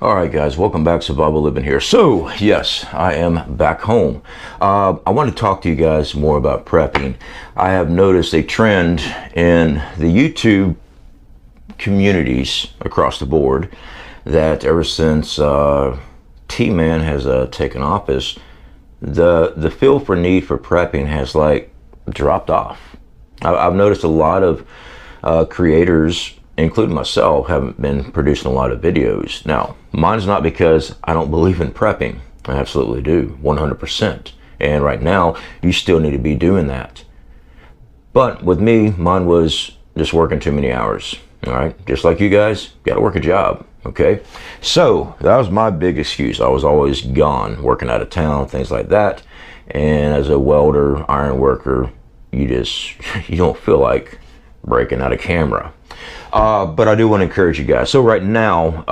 Alright guys, welcome back. Survival Living here. So, yes, I am back home. I want to talk to you guys more about prepping. I have noticed a trend in the YouTube communities across the board that ever since T-Man has taken office, the feel for need for prepping has like dropped off. I've noticed a lot of creators, including myself, haven't been producing a lot of videos. Now, mine's not because I don't believe in prepping. I absolutely do, 100%. And right now, you still need to be doing that. But with me, mine was just working too many hours. All right, just like you guys, gotta work a job, okay? So that was my big excuse. I was always gone, working out of town, things like that. And as a welder, iron worker, you don't feel like breaking out a camera. But I do want to encourage you guys. So right now,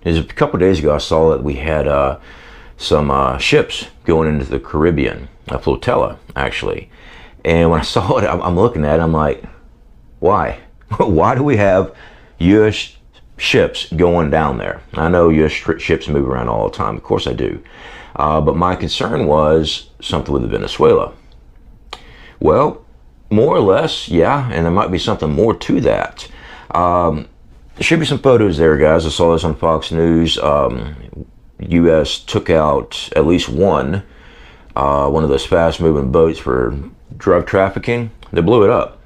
a couple days ago, I saw that we had some ships going into the Caribbean, a flotilla, actually. And when I saw it, I'm looking at it, I'm like, why? Why do we have U.S. ships going down there? I know U.S. ships move around all the time. Of course I do. But my concern was something with Venezuela. Well, more or less, yeah, and there might be something more to that. There should be some photos there, guys. I saw this on Fox News. U.S. took out at least one of those fast-moving boats for drug trafficking. They blew it up.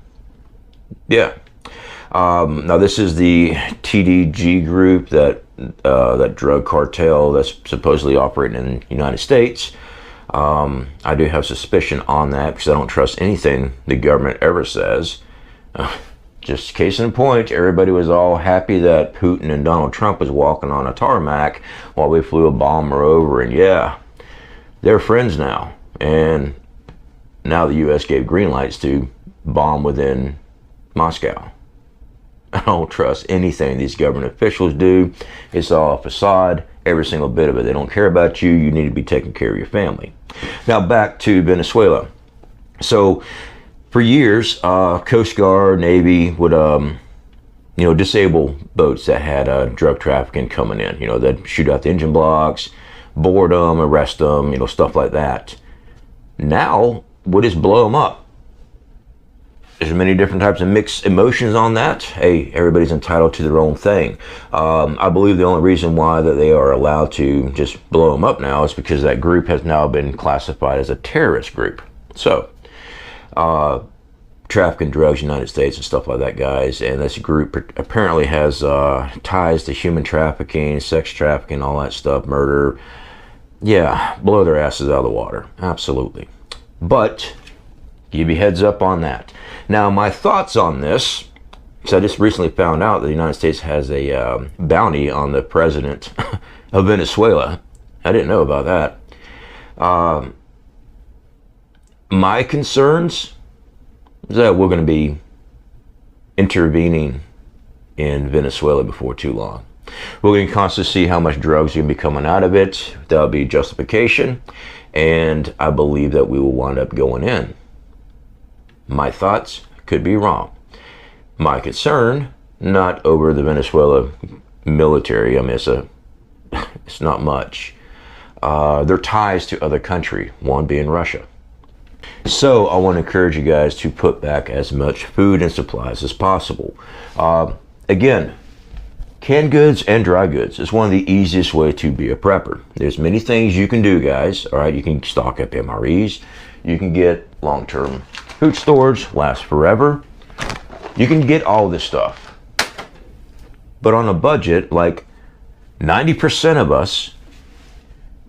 Yeah. Now this is the TDG group, that drug cartel that's supposedly operating in the United States. I do have suspicion on that because I don't trust anything the government ever says. Just case in point, everybody was all happy that Putin and Donald Trump was walking on a tarmac while we flew a bomber over, and yeah, they're friends now. And now the U.S. gave green lights to bomb within Moscow. I don't trust anything these government officials do. It's all a facade, every single bit of it. They don't care about you. You need to be taking care of your family. Now back to Venezuela. So for years, Coast Guard, Navy would, disable boats that had drug trafficking coming in. They'd shoot out the engine blocks, board them, arrest them, stuff like that. Now, we'll just blow them up. There's many different types of mixed emotions on that. Hey, everybody's entitled to their own thing. I believe the only reason why that they are allowed to just blow them up now is because that group has now been classified as a terrorist group. So, trafficking drugs, United States and stuff like that, guys. And this group apparently has ties to human trafficking, sex trafficking, all that stuff, murder. Yeah, blow their asses out of the water. Absolutely. But give you heads up on that. Now, my thoughts on this, because I just recently found out that the United States has a bounty on the president of Venezuela. I didn't know about that. My concerns is that we're going to be intervening in Venezuela before too long. We're going to constantly see how much drugs are going to be coming out of it. There'll be justification, and I believe that we will wind up going in. My thoughts could be wrong. My concern, not over the Venezuela military. I mean, it's not much. Their ties to other country, one being Russia. So I want to encourage you guys to put back as much food and supplies as possible. Again, canned goods and dry goods is one of the easiest way to be a prepper. There's many things you can do, guys. All right, you can stock up MREs. You can get long-term food storage, lasts forever. You can get all this stuff. But on a budget, like 90% of us,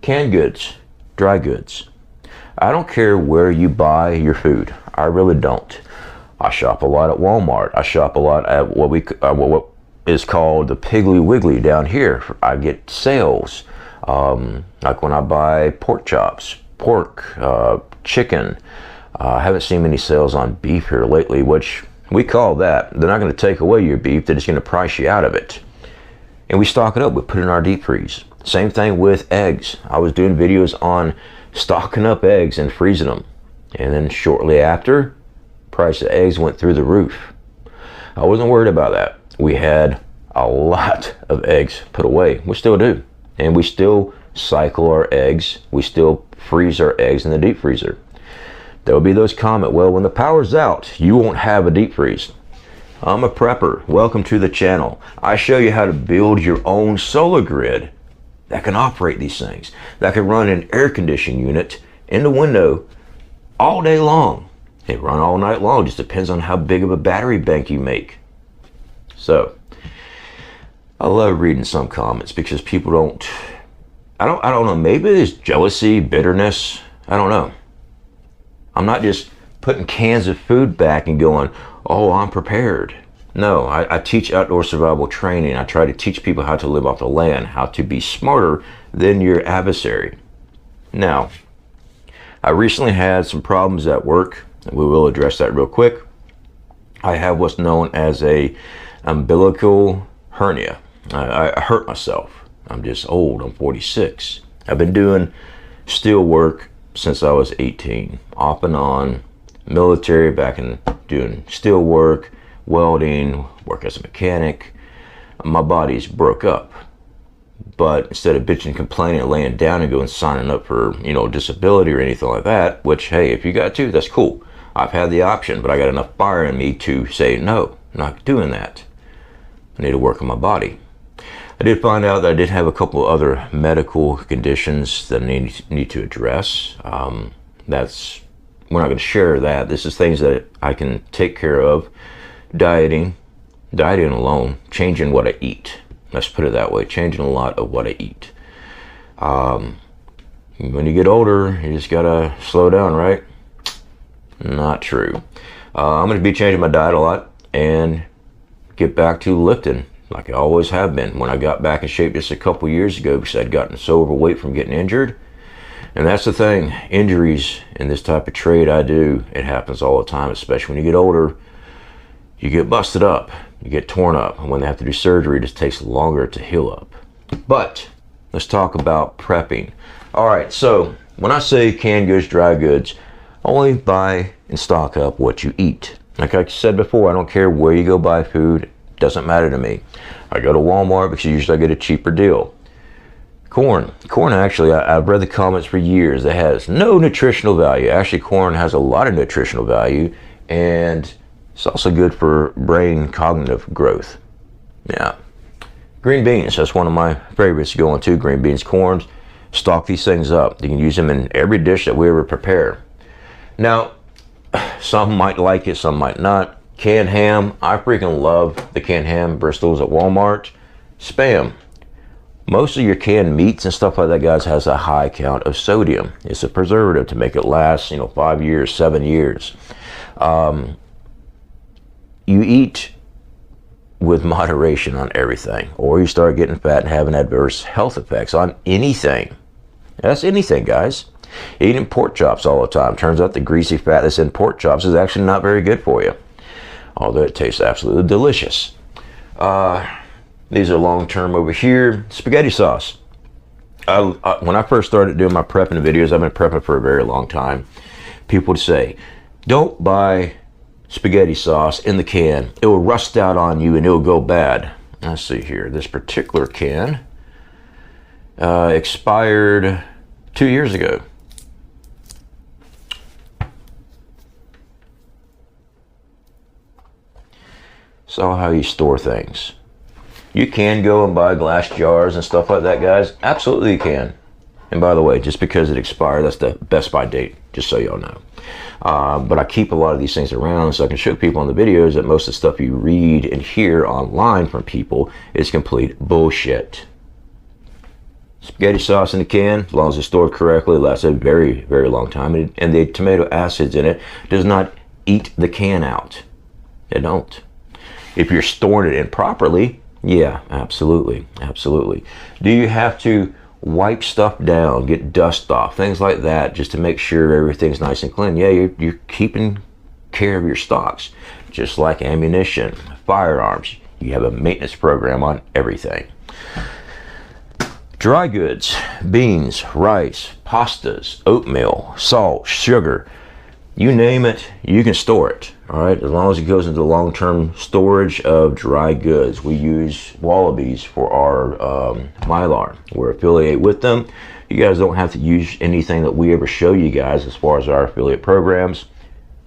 canned goods, dry goods. I don't care where you buy your food. I really don't. I shop a lot at Walmart. I shop a lot at what is called the Piggly Wiggly down here. I get sales. Like when I buy pork chops, pork, chicken. I haven't seen many sales on beef here lately, which we call that. They're not going to take away your beef. They're just going to price you out of it. And we stock it up. We put it in our deep freeze. Same thing with eggs. I was doing videos on stocking up eggs and freezing them. And then shortly after, price of eggs went through the roof. I wasn't worried about that. We had a lot of eggs put away. We still do. And we still cycle our eggs. We still freeze our eggs in the deep freezer. There will be those comment, well, when the power's out, you won't have a deep freeze. I'm a prepper. Welcome to the channel. I show you how to build your own solar grid that can operate these things, that can run an air conditioning unit in the window all day long. It run all night long. Just depends on how big of a battery bank you make. So I love reading some comments because people don't, I don't know, maybe there's jealousy, bitterness, I don't know. I'm not just putting cans of food back and going, oh, I'm prepared. No, I teach outdoor survival training. I try to teach people how to live off the land, how to be smarter than your adversary. Now, I recently had some problems at work. We will address that real quick. I have what's known as a umbilical hernia. I hurt myself. I'm just old. I'm 46. I've been doing steel work since I was 18, off and on, military, back in doing steel work, welding, work as a mechanic. My body's broke up. But instead of bitching, complaining, and laying down and going signing up for, you know, disability or anything like that, which, hey, if you got to, that's cool. I've had the option, but I got enough fire in me to say, no, I'm not doing that. I need to work on my body. I did find out that I did have a couple of other medical conditions that I need to address. We're not going to share that. This is things that I can take care of. Dieting alone, changing what I eat. Let's put it that way, changing a lot of what I eat. When you get older, you just gotta slow down, right? Not true. I'm gonna be changing my diet a lot and get back to lifting like I always have been. When I got back in shape just a couple years ago because I'd gotten so overweight from getting injured. And that's the thing, injuries in this type of trade I do, it happens all the time, especially when you get older. You get busted up, you get torn up, and when they have to do surgery, it just takes longer to heal up. But let's talk about prepping. All right, so when I say canned goods, dry goods, only buy and stock up what you eat. Like I said before, I don't care where you go buy food, it doesn't matter to me. I go to Walmart because usually I get a cheaper deal. Corn actually, I've read the comments for years that has no nutritional value. Actually, corn has a lot of nutritional value, and it's also good for brain cognitive growth. Yeah. Green beans, that's one of my favorites to go into. Green beans, corns, stock these things up. You can use them in every dish that we ever prepare. Now, some might like it, some might not. Canned ham, I freaking love the canned ham, Bristol's at Walmart. Spam. Most of your canned meats and stuff like that, guys, has a high count of sodium. It's a preservative to make it last, 5 years, 7 years. You eat with moderation on everything, or you start getting fat and having adverse health effects on anything. That's anything, guys. Eating pork chops all the time. Turns out the greasy fat that's in pork chops is actually not very good for you, although it tastes absolutely delicious. These are Longterm over here. Spaghetti sauce. When I first started doing my prepping videos, I've been prepping for a very long time. People would say, don't buy spaghetti sauce in the can. It will rust out on you and it will go bad. Let's see here. This particular can expired 2 years ago. So how you store things. You can go and buy glass jars and stuff like that, guys. Absolutely you can. And by the way, just because it expired, that's the best by date, just so y'all know. But I keep a lot of these things around so I can show people in the videos that most of the stuff you read and hear online from people is complete bullshit. Spaghetti sauce in the can, as long as it's stored correctly, lasts a very, very long time. And the tomato acids in it does not eat the can out. They don't. If you're storing it improperly, yeah, absolutely, absolutely. Do you have to wipe stuff down, get dust off, things like that, just to make sure everything's nice and clean? Yeah, you're keeping care of your stocks. Just like ammunition, firearms, you have a maintenance program on everything. Dry goods, beans, rice, pastas, oatmeal, salt, sugar. you name it, you can store it. All right, as long as it goes into long-term storage of dry goods. We use Wallabies for our Mylar. We're affiliated with them. You guys don't have to use anything that we ever show you guys as far as our affiliate programs,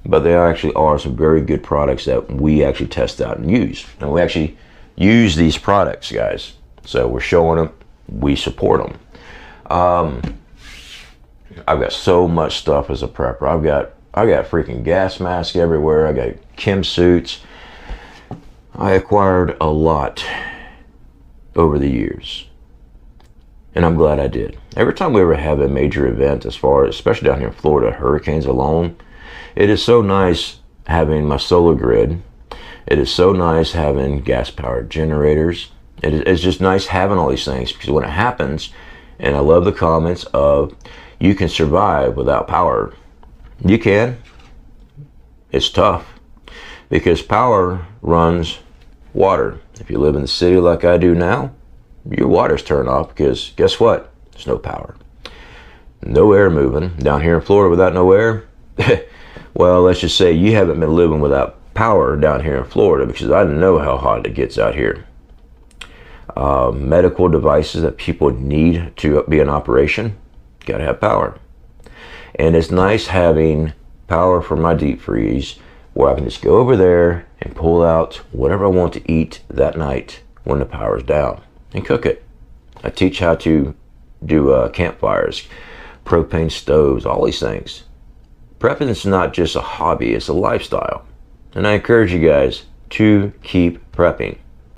but they actually are some very good products that we actually test out and use. And we actually use these products, guys. So we're showing them, we support them. I've got so much stuff as a prepper. I got freaking gas masks everywhere. I got chem suits. I acquired a lot over the years, and I'm glad I did. Every time we ever have a major event, as far as, especially down here in Florida, hurricanes alone, it is so nice having my solar grid. It is so nice having gas-powered generators. It's just nice having all these things, because when it happens, and I love the comments of, you can survive without power. You can. It's tough, because power runs water. If you live in the city like I do now, your water's turned off, because guess what? There's no power. No air moving. Down here in Florida without no air, well, let's just say you haven't been living without power down here in Florida, because I know how hot it gets out here. Medical devices that people need to be in operation, gotta have power. And it's nice having power for my deep freeze, where I can just go over there and pull out whatever I want to eat that night when the power's down and cook it. I teach how to do campfires, propane stoves, all these things. Prepping is not just a hobby, it's a lifestyle. And I encourage you guys to keep prepping.